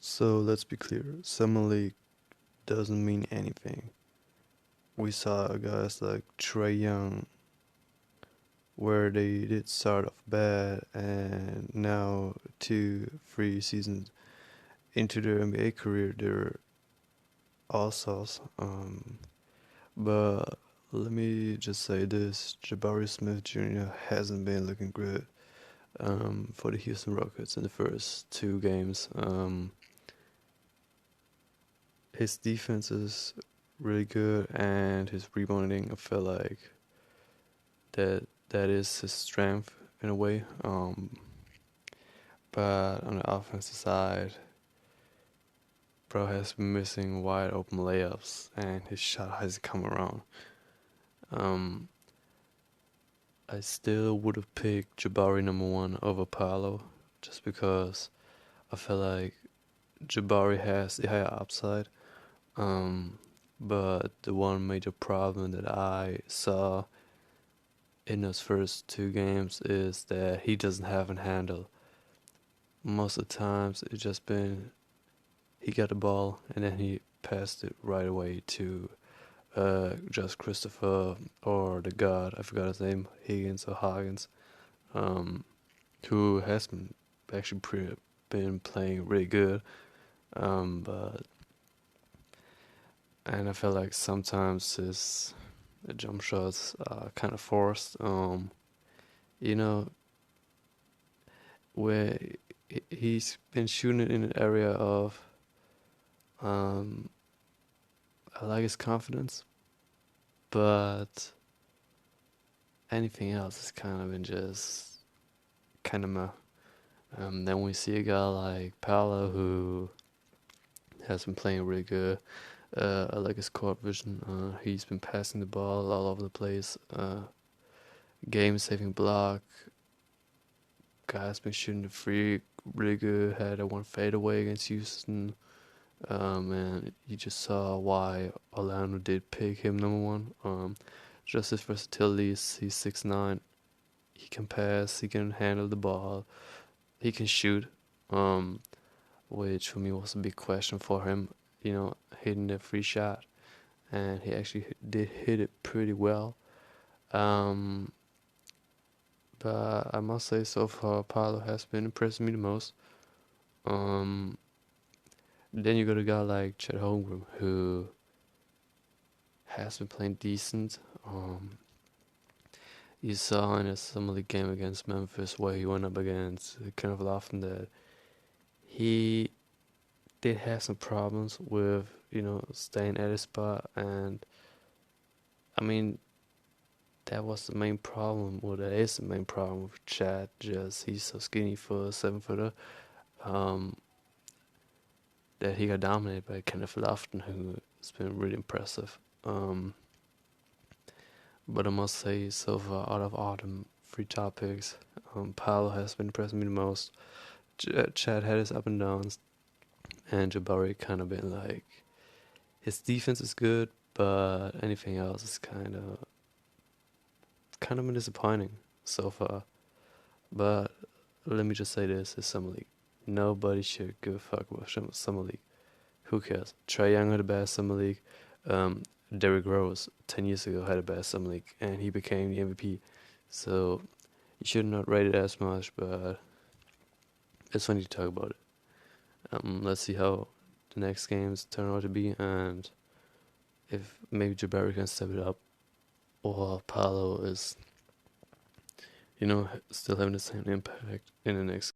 So let's be clear, Summer League doesn't mean anything. We saw guys like Trey Young where they did start off bad and now 2, 3 seasons into their NBA career they're all-stars. But let me just say this, Jabari Smith Jr. hasn't been looking good for the Houston Rockets in the first 2 games. His defense is really good, and his rebounding, I feel like that is his strength in a way. But on the offensive side, bro has been missing wide open layups, and his shot hasn't come around. Um, I still would have picked Jabari #1 over Paolo, just because I feel like Jabari has the higher upside. But the one major problem that I saw in those first 2 games is that he doesn't have a handle. Most of the times it's just been he got the ball and then he passed it right away to just Christopher or the guard, I forgot his name, Higgins or Hoggins, who has been actually been playing really good. But and I feel like sometimes his jump shots are kind of forced. You know, where he's been shooting it in an area of, I like his confidence, but anything else is kind of been just kind of meh. Then we see a guy like Paolo who has been playing really good. I like his court vision. He's been passing the ball all over the place. Game-saving block. Guy's been shooting the free really good. Had a one fadeaway against Houston. And you just saw why Orlando did pick him #1. Just his versatility. He's 6'9". He can pass. He can handle the ball. He can shoot. Which for me was a big question for him. Hitting the free shot, and he actually did hit it pretty well. Um, but I must say, so far, Paolo has been impressing me the most. Um, then you got a guy like Chet Holmgren, who has been playing decent. You saw in a summer league game against Memphis where he went up against Kenneth Lofton that he did have some problems with, staying at his spot. And I mean, that was the main problem, or that is the main problem with Chad. Just he's so skinny for a 7-footer, that he got dominated by Kenneth Lofton, who has been really impressive. But I must say, so far, out of all the 3 topics, Paolo has been impressing me the most. Chad had his up and downs, and Jabari kind of been like, his defense is good, but anything else is kind of been disappointing so far. But let me just say this: it's Summer League. Nobody should give a fuck about Summer League. Who cares? Trae Young had a bad Summer League. Derrick Rose 10 years ago had a bad Summer League, and he became the MVP. So you should not rate it as much, but it's funny to talk about it. Let's see how the next games turn out to be, and if maybe Jabari can step it up, or Paolo is, still having the same impact in the next